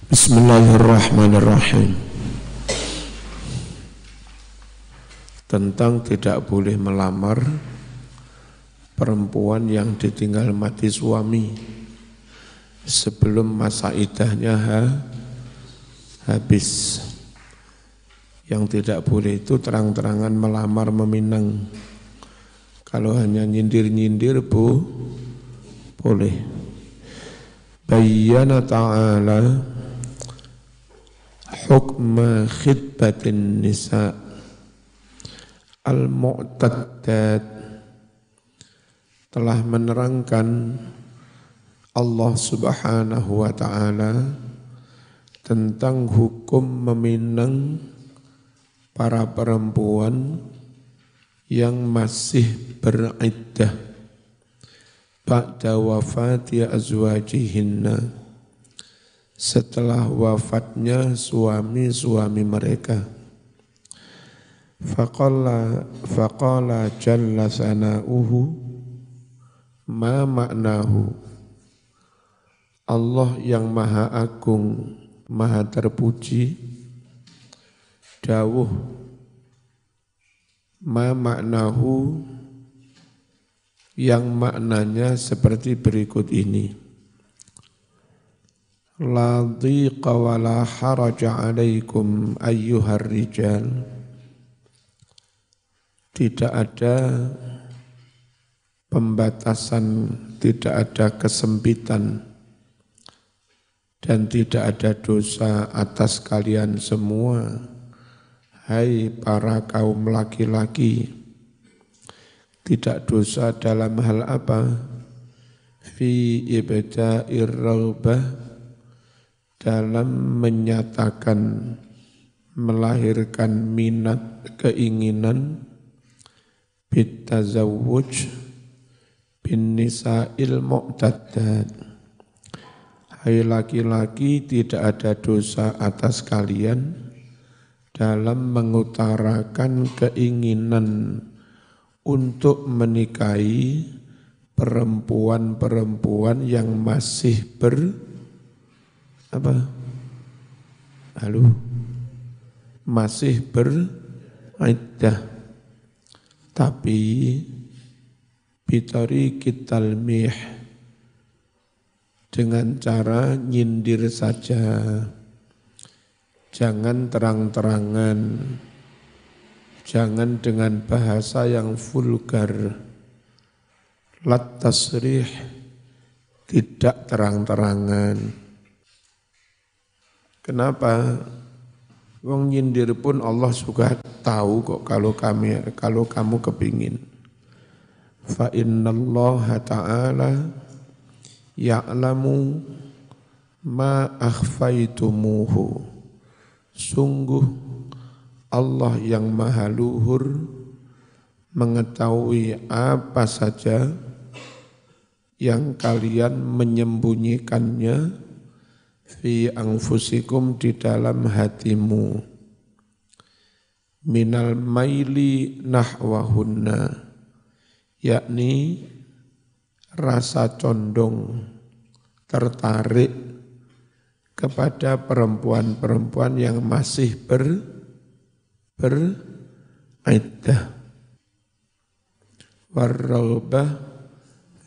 Bismillahirrahmanirrahim. Tentang tidak boleh melamar perempuan yang ditinggal mati suami sebelum masa iddahnya habis. Yang tidak boleh itu terang-terangan melamar meminang. Kalau hanya nyindir-nyindir boleh. Bayyana ta'ala hukma khidbatin nisa al-mu'taddat, telah menerangkan Allah Subhanahu wa ta'ala tentang hukum meminang para perempuan yang masih beriddah ba'da wafati azwajihinna, setelah wafatnya suami-suami mereka. Faqala jalla sana'uhu ma maknahu. Allah yang maha agung, maha terpuji, dawuh ma maknahu, yang maknanya seperti berikut ini. La dhiqa wa la haraja alaikum ayyuhar rijal. Tidak ada pembatasan, tidak ada kesempitan, dan tidak ada dosa atas kalian semua, hai para kaum laki-laki. Tidak dosa dalam hal apa? Fi ibda'ir raghbah, dalam menyatakan, melahirkan minat, keinginan, bitazawwuj bin nisa'il mu'taddat. Hai laki-laki, tidak ada dosa atas kalian dalam mengutarakan keinginan untuk menikahi perempuan-perempuan yang masih masih beriddah, tapi bitariqit talmih, dengan cara nyindir saja, jangan terang-terangan, jangan dengan bahasa yang vulgar. Lat tasrih, tidak terang-terangan. Kenapa? Wong nyindir pun Allah juga tahu kok kalau kamu kepingin. Fa innallaha ta'ala ya'lamu ma akhfaitumuhu. Sungguh Allah yang maha luhur mengetahui apa saja yang kalian menyembunyikannya fi anfusikum, di dalam hatimu, minal maili nahwahunna, yakni rasa condong, tertarik kepada perempuan-perempuan yang masih beriddah. Warraghbah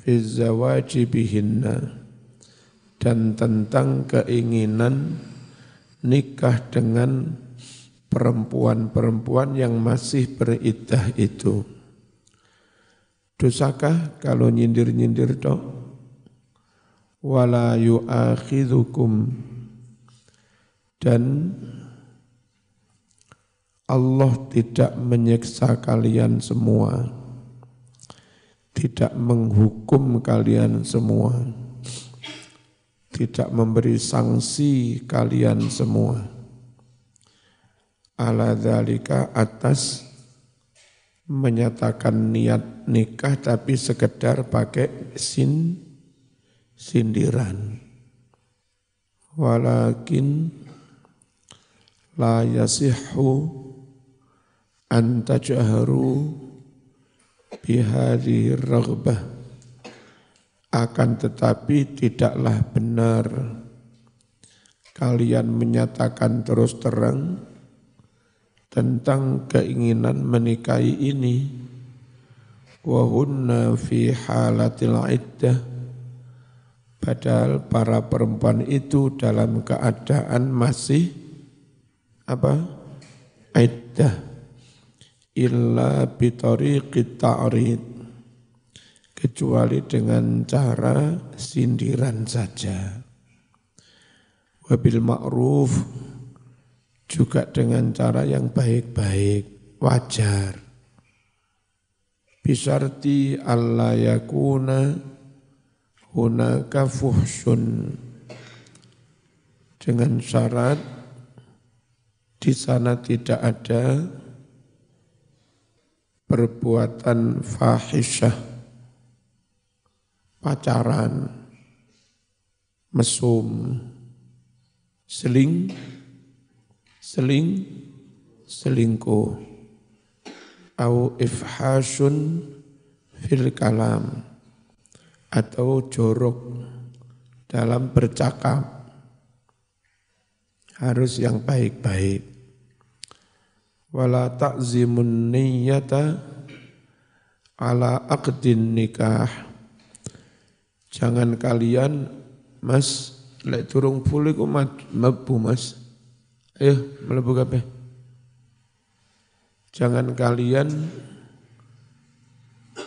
fi zawaji bihinna, dan tentang keinginan nikah dengan perempuan-perempuan yang masih beriddah itu. Dosakah kalau nyindir-nyindir toh? Wala yu'akhidhukum, dan Allah tidak menyiksa kalian semua, tidak menghukum kalian semua, tidak memberi sanksi kalian semua. Ala dzalika, atas menyatakan niat nikah tapi sekedar pakai sindiran. Walakin la yasihhu an tajharu bihadhihi raghbah, akan tetapi tidaklah benar kalian menyatakan terus terang tentang keinginan menikahi ini, wa hunna fi halatil iddah, padahal para perempuan itu dalam keadaan masih iddah, illa bitariqit ta'rid, kecuali dengan cara sindiran saja. Wabil ma'ruf, juga dengan cara yang baik-baik, wajar. Bisarti alla yakuna hunaka fuhsun, dengan syarat di sana tidak ada perbuatan fahisyah, pacaran, mesum, selingkuh, au ifhasyun fil kalam, atau jorok dalam bercakap, harus yang baik-baik. Wala ta'zimun niyyata ala aqdin nikah, jangan kalian mas lek turung full iku mlebu mas, ayo mlebu kabeh. Jangan kalian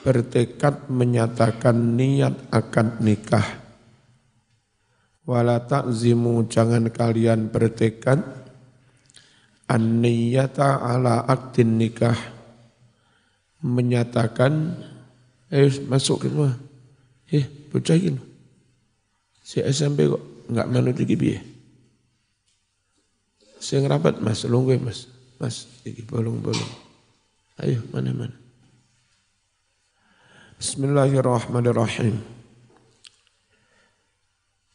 bertekad menyatakan niat akad nikah. Wala ta'zimu, jangan kalian bertekad an-niyata ala aqdin nikah, menyatakan masuk ke semua. Bocah iki si SMP kok enggak manut iki piye? Sing rapat Mas, lungguh Mas. Mas iki bolong-bolong. Ayo mana-mana. Bismillahirrahmanirrahim.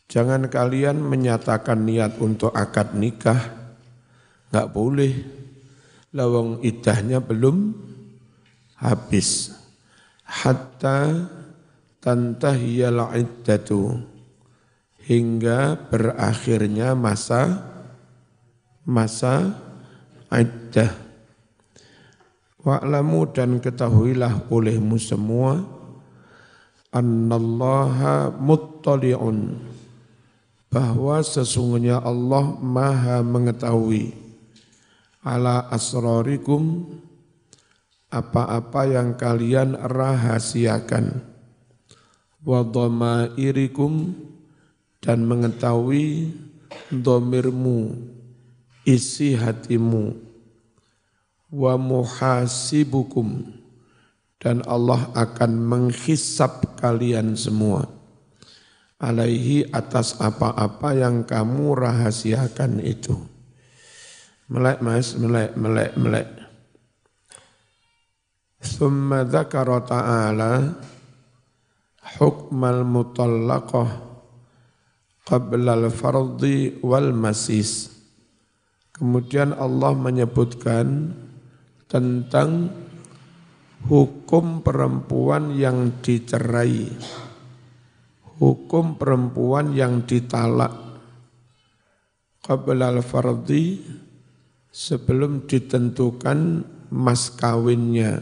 Jangan kalian menyatakan niat untuk akad nikah, enggak boleh. Lawang iddahnya belum habis. Hatta tantahiyal iddatu, hingga berakhirnya masa iddah. Wa'lamu, dan ketahuilah olehmu semua, annallaha muttali'un, bahwa sesungguhnya Allah maha mengetahui, ala asrarikum, apa-apa yang kalian rahasiakan, wa dhamairikum, dan mengetahui dhamirmu, isi hatimu, wa muhasibukum, dan Allah akan menghisab kalian semua, alaihi, atas apa-apa yang kamu rahasiakan itu. Melek mas, melek. Thumma dzakara ta'ala hukmal mutallaqah qabla al-fardhi wal masis. Kemudian Allah menyebutkan tentang hukum perempuan yang dicerai, hukum perempuan yang ditalak, qabla al-fardhi, sebelum ditentukan mas kawinnya,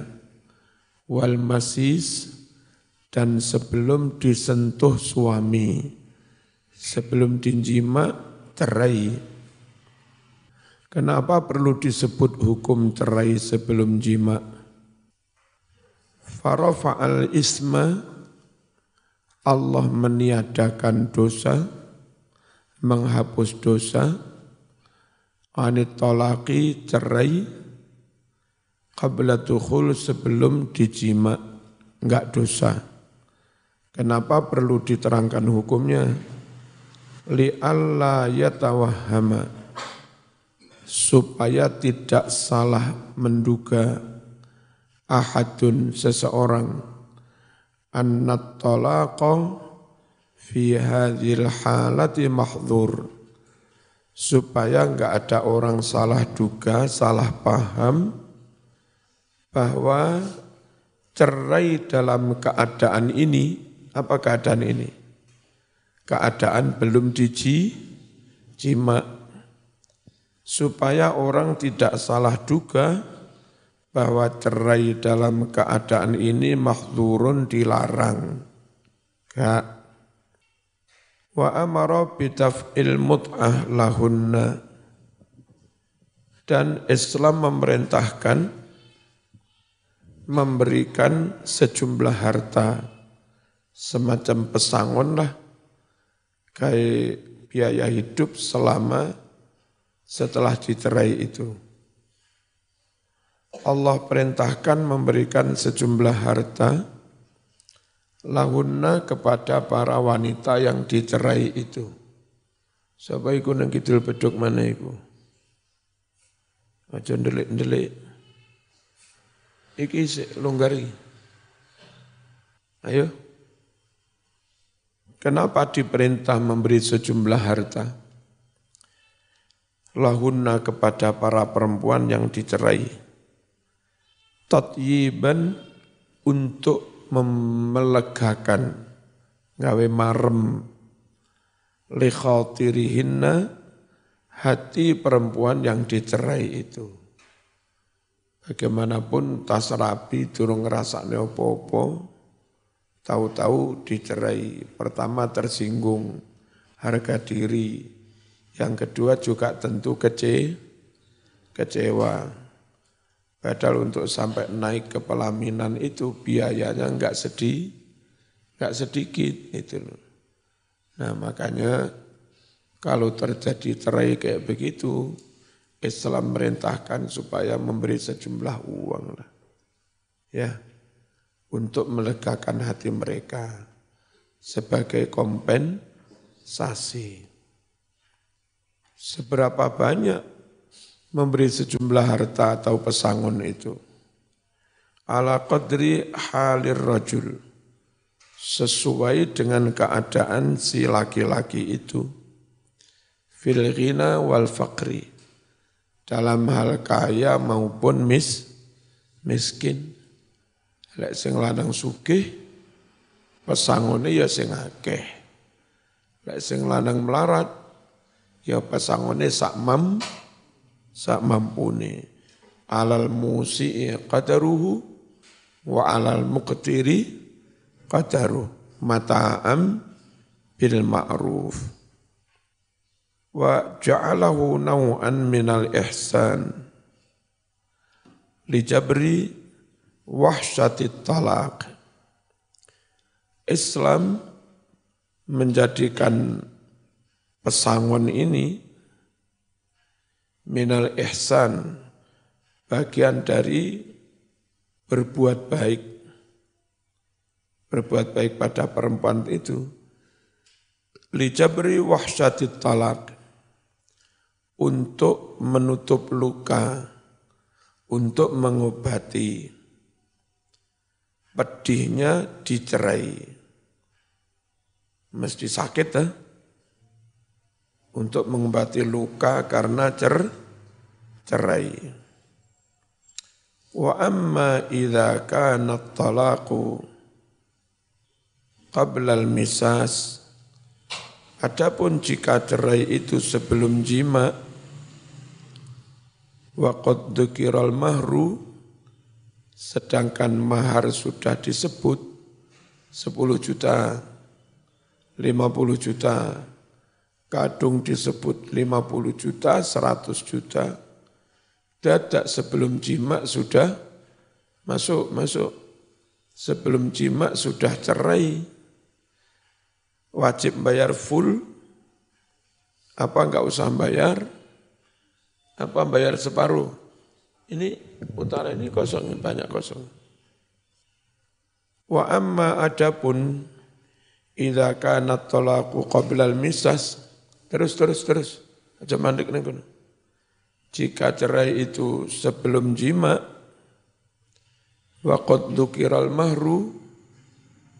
wal masis, dan sebelum disentuh suami, sebelum dijima cerai. Kenapa perlu disebut hukum cerai sebelum jima? Farafa'al isma, Allah meniadakan dosa, menghapus dosa, anit talaqi, cerai, qabla dukhul, sebelum dijima, enggak dosa. Kenapa perlu diterangkan hukumnya? Li'alla yatawahhama, supaya tidak salah menduga ahadun, seseorang, annat talaqa fi hadhil halati mahdhur, supaya enggak ada orang salah duga, salah paham bahwa cerai dalam keadaan ini. Apa keadaan ini? Keadaan belum jima, supaya orang tidak salah duga bahwa cerai dalam keadaan ini mahdzurun, dilarang. Gak. Wa amara bitaf'il mut'ah lahunna, dan Islam memerintahkan memberikan sejumlah harta, semacam pesangon lah, kayak biaya hidup selama setelah dicerai itu. Allah perintahkan memberikan sejumlah harta lahunna kepada para wanita yang dicerai itu. Siapa iku nang kidul beduk mana iku? Aja ndelik-ndelik. Iki sik longgari. Ayo. Kenapa diperintah memberi sejumlah harta lahunna kepada para perempuan yang dicerai? Tatyiban, untuk melegakan, gawe marem, li khatirihinna, hati perempuan yang dicerai itu. Bagaimanapun tas rapi durung ngrasakne apa-apa, tahu-tahu dicerai. Pertama tersinggung harga diri, yang kedua juga tentu kecewa. Padahal untuk sampai naik ke pelaminan itu biayanya enggak sedikit itu loh. Nah makanya kalau terjadi cerai kayak begitu, Islam merintahkan supaya memberi sejumlah uang lah, ya, untuk melegakan hati mereka sebagai kompensasi. Seberapa banyak memberi sejumlah harta atau pesangon itu? Ala qadri halir rajul, sesuai dengan keadaan si laki-laki itu. Fil ghina wal faqri, dalam hal kaya maupun miskin. Lek sing lanang sugih, pesangone ya sing akeh. Lek sing lanang melarat, ya pesangone sak mampune. Alal musi'i qadaruhu wa alal muqtiri qadaruh, mata'am bil ma'ruf. Wa ja'alahu naw'an minal ihsan li jabri wahsyatit talaq. Islam menjadikan pesangon ini minal ihsan, bagian dari berbuat baik pada perempuan itu. Lijabri wahsyatit talak, untuk menutup luka, untuk mengobati pedihnya dicerai. Mesti sakit ya? Untuk mengobati luka karena cerai. Wa amma idza kana at-talaqu qabla al-misas, adapun jika cerai itu sebelum jima, wa qad dzukiral mahru, sedangkan mahar sudah disebut 10 juta, 50 juta, kadung disebut 50 juta, 100 juta, dadak sebelum jima sudah masuk. Sebelum jima sudah cerai, wajib bayar full, apa enggak usah bayar, apa bayar separuh. Ini utara ini kosong, banyak kosong. Wa amma adapun idza kana talaqu qabla al-misas, terus. Aja mandek ning kono. Jika cerai itu sebelum jima, wa qad dzukiral mahru,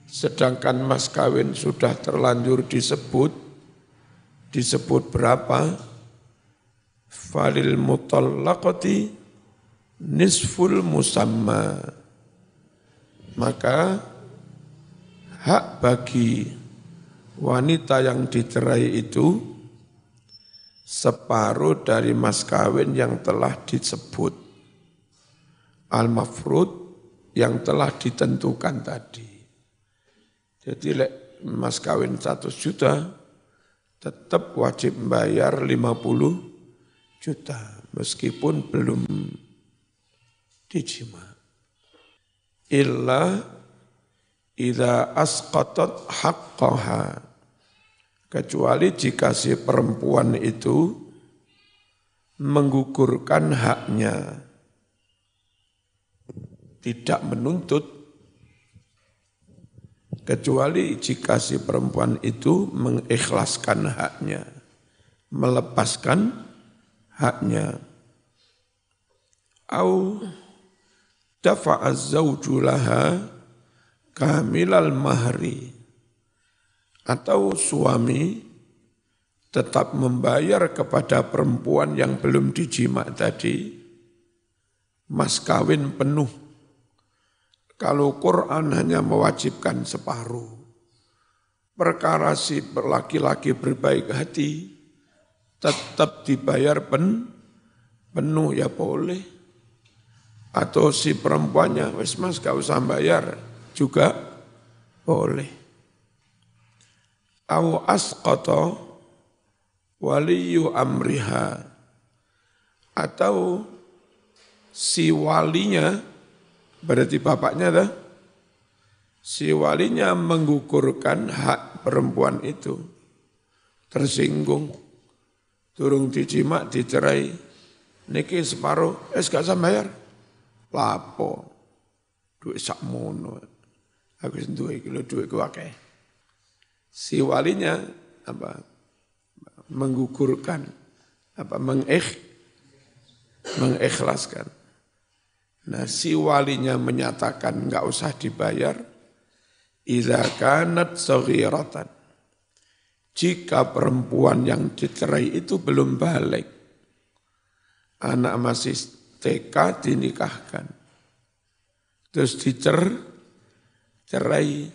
sedangkan mas kawin sudah terlanjur disebut berapa? Falil mutallaqati nisful musamma, maka hak bagi wanita yang dicerai itu separuh dari mas kawin yang telah disebut. Al-mafrud yang telah ditentukan tadi. Jadi mas kawin 100 juta, tetap wajib bayar 50 juta, meskipun belum dijima. Illa idza asqatat haqqaha, kecuali jika si perempuan itu menggugurkan haknya, tidak menuntut, kecuali jika si perempuan itu mengikhlaskan haknya, melepaskan haknya. Au dafa'az zawju laha kamilal mahri, atau suami tetap membayar kepada perempuan yang belum dijima tadi mas kawin penuh. Kalau Quran hanya mewajibkan separuh, perkara si laki-laki berbaik hati tetap dibayar penuh ya boleh. Atau si perempuannya, wis mas gak usah bayar juga boleh. Au asqata waliyu amriha, atau si walinya, berarti bapaknya dah, si walinya menggugurkan hak perempuan itu, tersinggung, durung dijima dicerai, niki separuh, gak usah bayar, lapo, duit sakmono, aku sentuh iki lho duitku akeh. Si walinya menggugurkan, mengikhlaskan. Nah, si walinya menyatakan enggak usah dibayar, idza kanat saghiratan, jika perempuan yang dicerai itu belum balik, anak masih TK dinikahkan, terus cerai,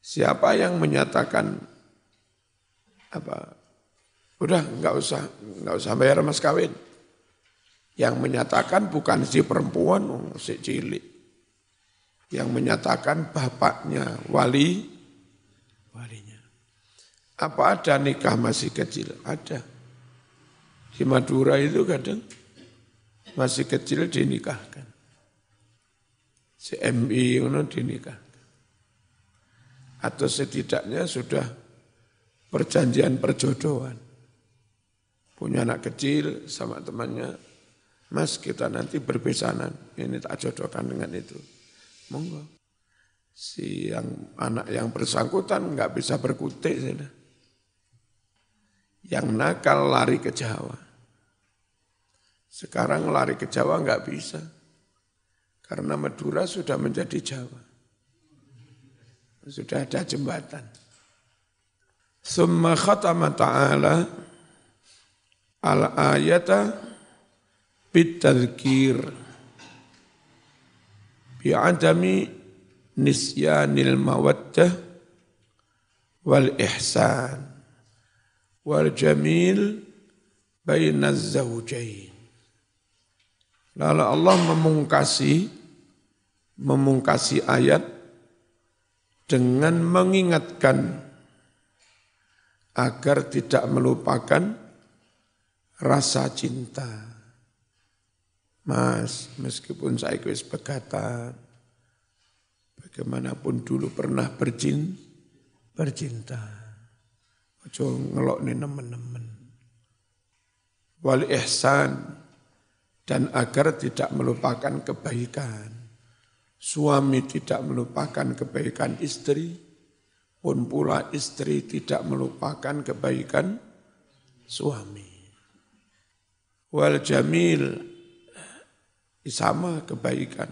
siapa yang menyatakan udah enggak usah bayar mas kawin? Yang menyatakan bukan si perempuan, si cilik. Yang menyatakan bapaknya, walinya. Apa ada nikah masih kecil? Ada. Di Madura itu kadang masih kecil dinikahkan. Si MI itu dinikahkan. Atau setidaknya sudah perjanjian perjodohan. Punya anak kecil sama temannya, mas kita nanti berbesanan, ini tak jodohkan dengan itu. Monggo. Si anak yang bersangkutan enggak bisa berkutik. Yang nakal lari ke Jawa. Sekarang lari ke Jawa enggak bisa. Karena Madura sudah menjadi Jawa. Sudah ada jembatan. Summa khatama ta'ala al-ayata bitadhkir bi'adami nisyanil mawaddah wal ihsan wal jamil bainaz zawjain. Lalu Allah memungkasi ayat dengan mengingatkan agar tidak melupakan rasa cinta. Mas, meskipun saya wis pegatan, bagaimanapun dulu pernah bercinta. Ojo ngelokne nemen-nemen. Wal ihsan, dan agar tidak melupakan kebaikan. Suami tidak melupakan kebaikan istri, pun pula istri tidak melupakan kebaikan suami. Wal jamil, sama kebaikan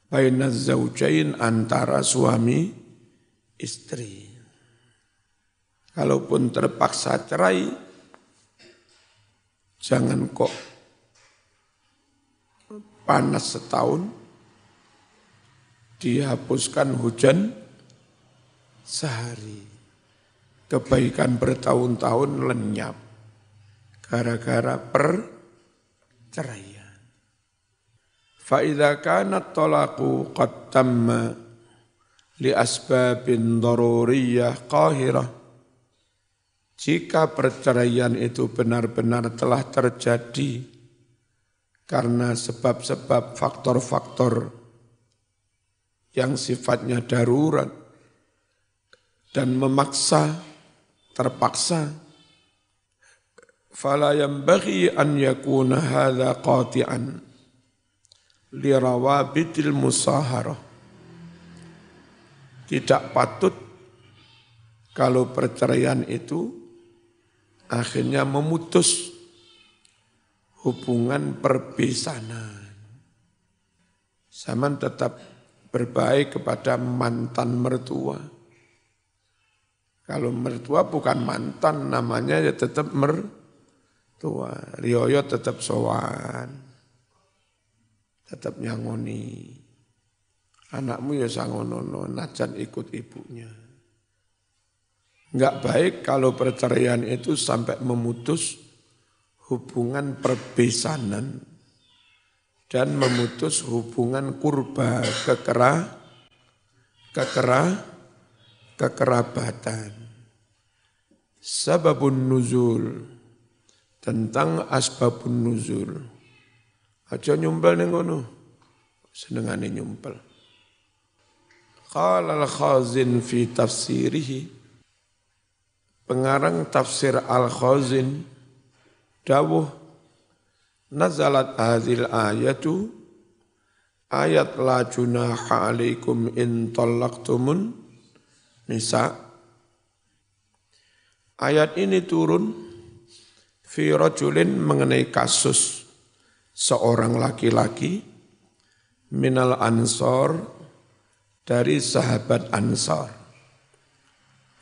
bainaz zaujain, antara suami istri. Kalaupun terpaksa cerai, jangan kok panas setahun dihapuskan hujan sehari. Kebaikan bertahun-tahun lenyap gara-gara perceraian. Fa idza kana at-talaqu qad tamma li asbabin daruriyah qahirah. Jika perceraian itu benar-benar telah terjadi karena sebab-sebab faktor-faktor yang sifatnya darurat dan memaksa, terpaksa, fala yanbaghi an yakuna hadza qati'an li rawabitil musaharah. Tidak patut kalau perceraian itu akhirnya memutus hubungan perpisahan. Zaman tetap berbaik kepada mantan mertua. Kalau mertua bukan mantan, namanya ya tetap mertua. Rioyo tetap sowan, tetap nyangoni. Anakmu ya sangonono, najan ikut ibunya. Enggak baik kalau perceraian itu sampai memutus hubungan perpisahan dan memutus hubungan kurba kekerabatan. Sababun nuzul, tentang asbabun nuzul. Aja nyumpel ning ngono. Senengane nyumpel. Qala al-Khazin fi tafsirihi. Pengarang tafsir Al-Khazin dawuh nazalat hadhil ayatu ayat la junaha alaikum in talaqtumun nisa. Ayat ini turun fi rajulin mengenai kasus seorang laki-laki minal ansor dari sahabat Ansar.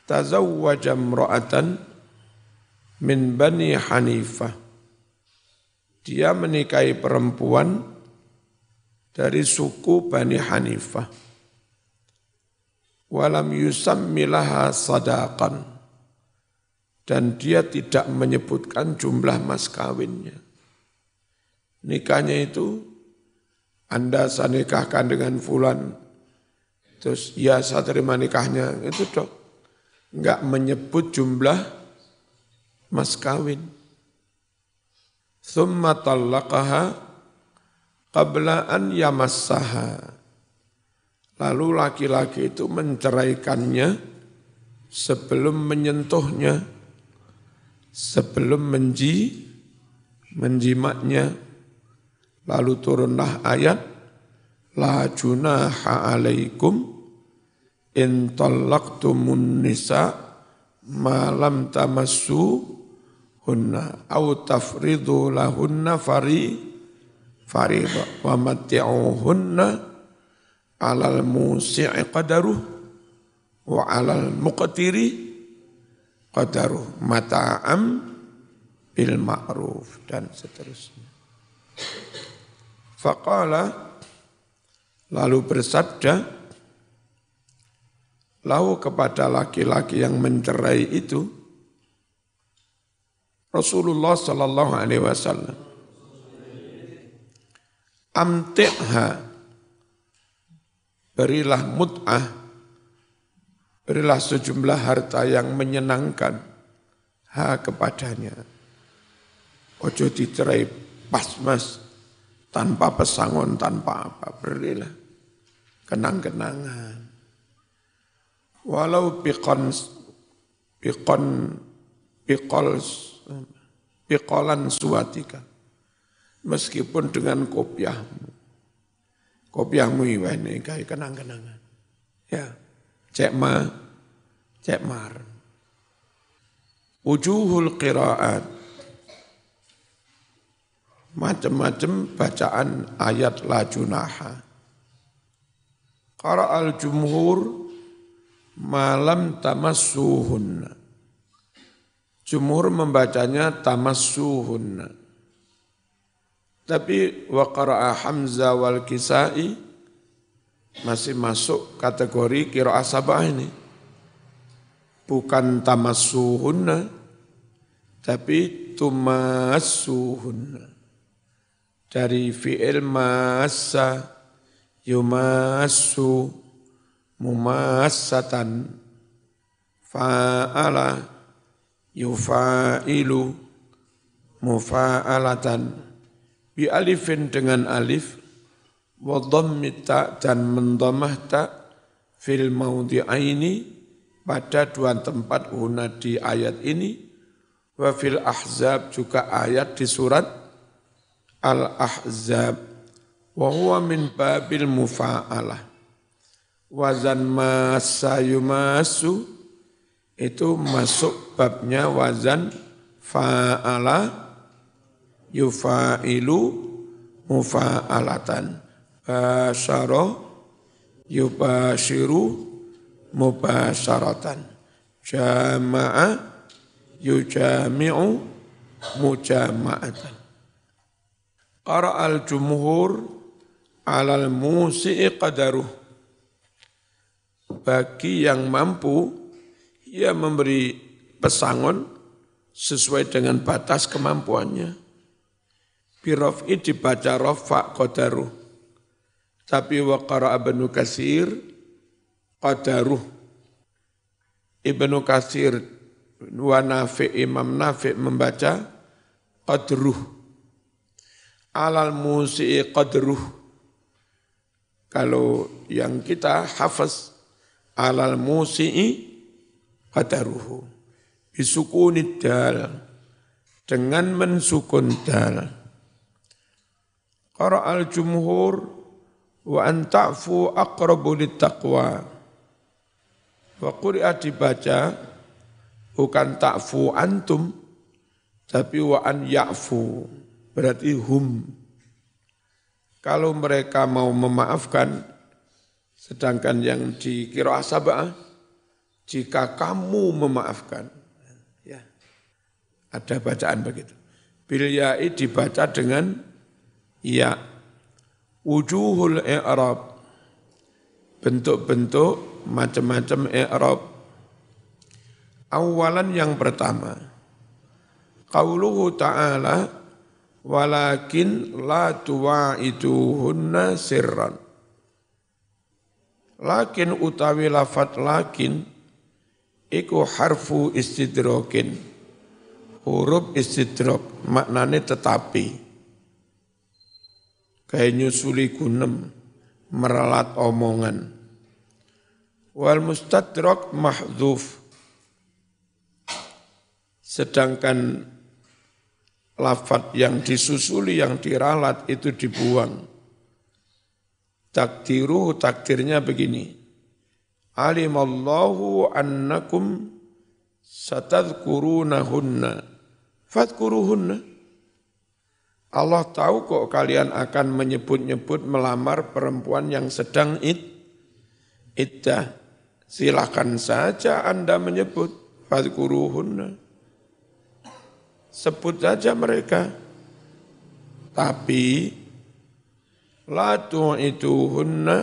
Tazawwaja imra'atan min Bani Hanifah. Dia menikahi perempuan dari suku Bani Hanifah. Walam yusammilaha sadaqan. Dan dia tidak menyebutkan jumlah mas kawinnya. Nikahnya itu, Anda saya nikahkan dengan fulan, terus ya saya terima nikahnya, itu dok. Enggak menyebut jumlah mas kawin. Thumma talaqaha qabla an yamassaha. Lalu laki-laki itu menceraikannya sebelum menyentuhnya, sebelum menjimatnya. Lalu turunlah ayat la junaha alaikum in talaqtumun nisa ma lam tamassu hunna au tafridu lahunna fariida wa matti'uhunna 'alal musi'i qadaruh wa 'alal muqtiri qadaruh mata'am bil ma'ruf dan seterusnya. Faqala lalu bersabda lalu kepada laki-laki yang mencerai itu Rasulullah sallallahu alaihi wasallam, amti'ha, berilah mut'ah, berilah sejumlah harta yang menyenangkan kepadanya. Ojo dicerai pas mas, tanpa pesangon, tanpa apa, berilah kenang-kenangan. Walau piqolan suatika, meskipun dengan kopiahmu ini kayak kenang-kenangan. Ya, cek mar. Wujuhul qiraat, macam-macam bacaan ayat la junaha. Qara'al jumhur malam tamassuhunna. Jumhur membacanya tamassuhunna. Tapi wa qara'a Hamzah wal Kisai masih masuk kategori qiraah sab'ah ini. Bukan tamassuhunna, tapi tumassuhunna. Dari fi'il massa, yumassu, mumassatan, fa'ala, yufa'ilu, mufa'alatan, bi alifin dengan alif, wa dhammi ta dan mendhamah ta fil maudhi'aini pada dua tempat huna di ayat ini, wa fil ahzab juga ayat di surat al-ahzab, wa huwa min babil mufa'alah. Wazan massa yumassu itu masuk babnya wazan fa'ala yufa'ilu mufa'alatan, basyara yubashiru mubasyaratan, jama'a yujami'u mujama'atan. Qara'al jumhur alal musi'i qadaruh. Bagi yang mampu, ia memberi pesangon sesuai dengan batas kemampuannya. Biraf'i dibaca rafa' qadaruh. Tapi wa qara'a Ibnu Katsir qadaruh. Ibnu Katsir wa Nafi' Imam Nafi' membaca qadruh. Alal musi'i qadruh. Kalau yang kita hafaz alal musi'i qadaruhu. Bisukunid dal. Dengan mensukun dal. Qara'al jumhur wa an ta'fu aqrabu littaqwa. Wa quri'a dibaca bukan ta'fu antum, tapi wa an ya'fu. Berarti hum. Kalau mereka mau memaafkan, sedangkan yang di qiraah sab'ah, jika kamu memaafkan. Ya. Ada bacaan begitu. Bil ya'i dibaca dengan ya. Wujuhul i'rab. Bentuk-bentuk macam-macam i'rab. Awalan yang pertama. Qauluhu ta'ala walakin la tuwa'iduhunna sirran. Lakin utawi lafat lakin iku harfu istidrokin. Huruf istidrok maknanya tetapi. Kayak nyusuli gunem, meralat omongan. Wal mustadrak mahdzuf. Sedangkan lafat yang disusuli, yang diralat itu dibuang. Takdirnya begini. Alimallahu annakum satadhkurunahunna fadhkuruhunna. Allah tahu kok kalian akan menyebut-nyebut melamar perempuan yang sedang iddah. Silakan saja Anda menyebut fadhkuruhunna. Sebut saja mereka. Tapi la tu'ituhunna,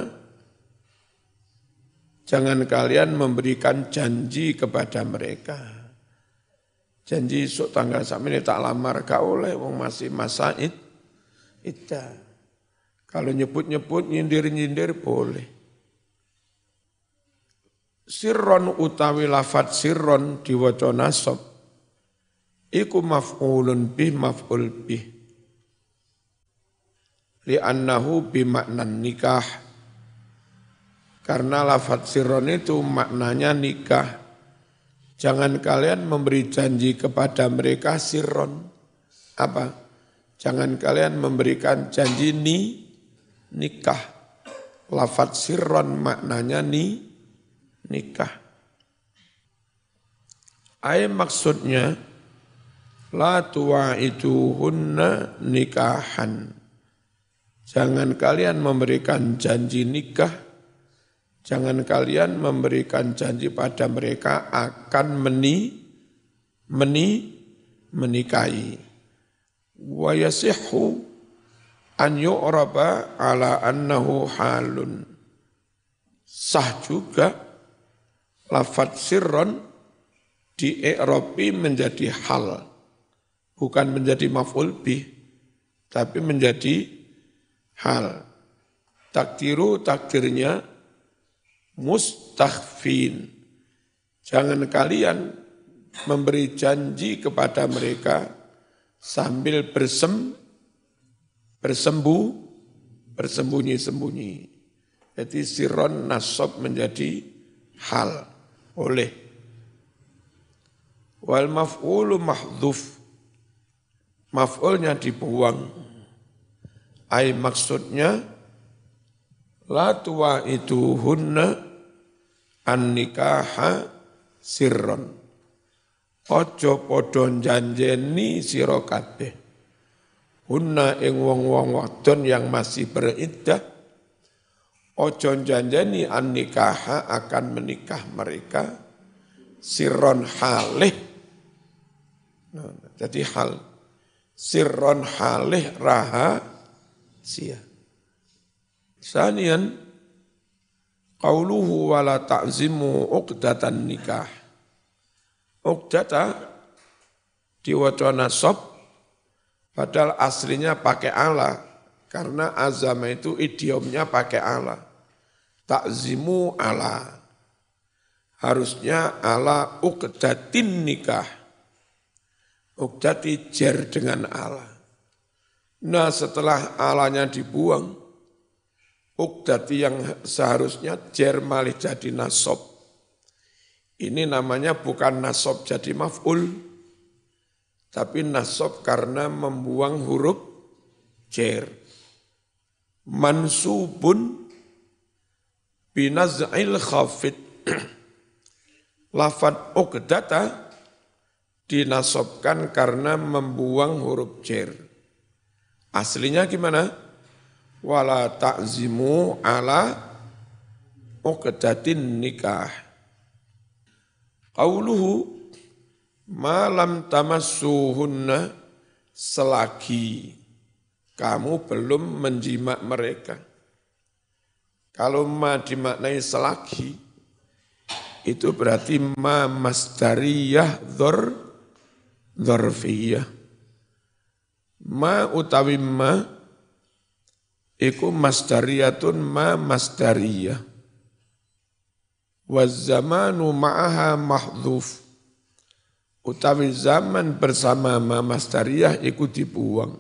jangan kalian memberikan janji kepada mereka. Janji esok tanggal sakmene tak lamar gak oleh, wong masih masa iddah. Kalau nyebut-nyebut nyindir-nyindir boleh. Sirron utawi lafat sirron diwaca nasab. Iku maf'ulun bih maf'ul bih. Li'annahu bimaknan nikah. Karena lafadz sirron itu maknanya nikah. Jangan kalian memberi janji kepada mereka sirron. Apa? Jangan kalian memberikan janji nikah. Lafadz sirron maknanya nikah. Maksudnya la tuwa'iduhunna nikahan. Jangan kalian memberikan janji nikah. Jangan kalian memberikan janji pada mereka akan menikahi. Wa yasihhu an yu'raba ala annahu halun. Sah juga lafadz sirron di i'rabi menjadi hal. bukan menjadi maf'ul bih, tapi menjadi hal. Takdirnya mustakhfin. Jangan kalian memberi janji kepada mereka sambil bersembunyi-sembunyi. Jadi sirron nasab menjadi hal oleh. Wal maf'ulu mahdhuf. Maf'ulnya dibuang. Ai maksudnya la tuwaituhunna an-nikaha sirron. Ojo padha janjeni sira kabeh. Hunna ing wong-wong wadon yang masih beriddah, ojo janjeni an-nikaha akan menikah mereka sirron halih. Nah, jadi hal sirron halih rahasia. Sanian qauluhu wala ta'zimu uqdatan nikah. Uqdata diwaca nasab padahal aslinya pakai ala karena azama itu idiomnya pakai ala. Ta'zimu ala. Harusnya ala uqdatin nikah. Uqdati jar dengan ala. Nah setelah alanya dibuang, uqdati yang seharusnya jar malih jadi nasab. Ini namanya bukan nasab jadi maf'ul, tapi nasab karena membuang huruf jar. Mansubun binaz'il khafid. Lafad uqdata dinasabkan karena membuang huruf jar. Aslinya gimana? Wala ta'zimu ala uqdatin nikah. Qauluhu ma lam tamassuhunna selagi kamu belum menjimak mereka. Kalau ma dimaknai selagi, itu berarti ma masdariyah dzarfiyah. Ma utawi ma iku masdariyatun ma masdariyah. Waz-zamanu ma'aha mahdhuf. Utawi zaman bersama ma masdariyah iku dibuang.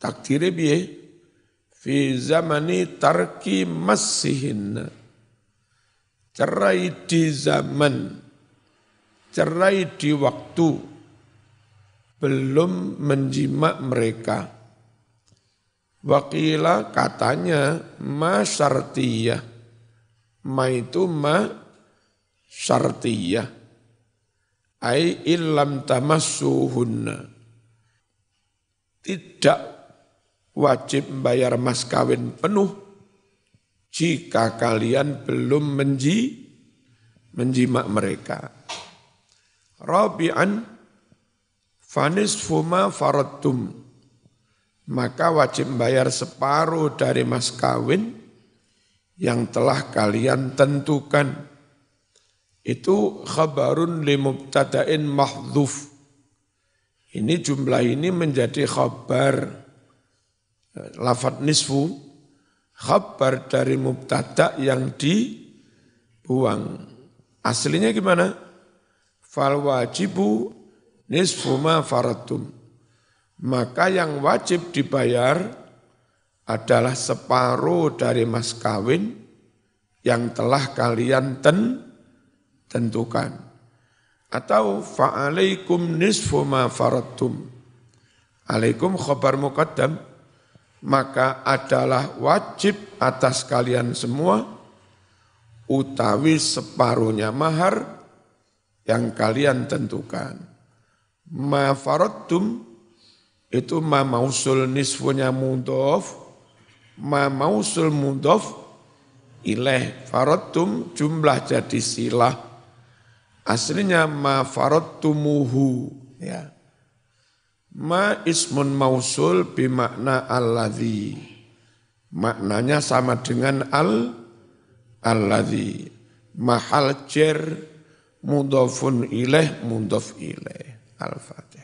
Takdire piye? Fi zamani tarki massihinna. Cerai di zaman, cerai di waktu, belum menjimak mereka. Wakila katanya ma syartiyah. Ma itu ma syartiyah. Ai illam tamassuhunna. Tidak wajib bayar mas kawin penuh jika kalian belum menjimak mereka. Rabi'an fanisfu ma faradtum. Maka wajib bayar separuh dari mas kawin yang telah kalian tentukan. Itu khabarun li mubtada'in mahdhuf. Ini jumlah ini menjadi khabar. Lafadz nisfu, khabar dari mubtada' yang dibuang. Aslinya gimana? Fal wajibu nisfu ma faradtum. Maka yang wajib dibayar adalah separuh dari mas kawin yang telah kalian tentukan. Atau fa'alaikum nisfu ma faradtum. Alaikum khabar muqaddam. Maka adalah wajib atas kalian semua utawi separuhnya mahar yang kalian tentukan. Ma faradtum itu ma mausul nisfunya mudhof. Ma mausul mudhof ilaih. Faradtum jumlah jadi silah. Aslinya ma faradtumuhu. Ya. Ma ismun mausul bimakna alladhi. Maknanya sama dengan alladhi. Mahal jar mudhofun ilaih mudhof ilaih. Al-Fatihah.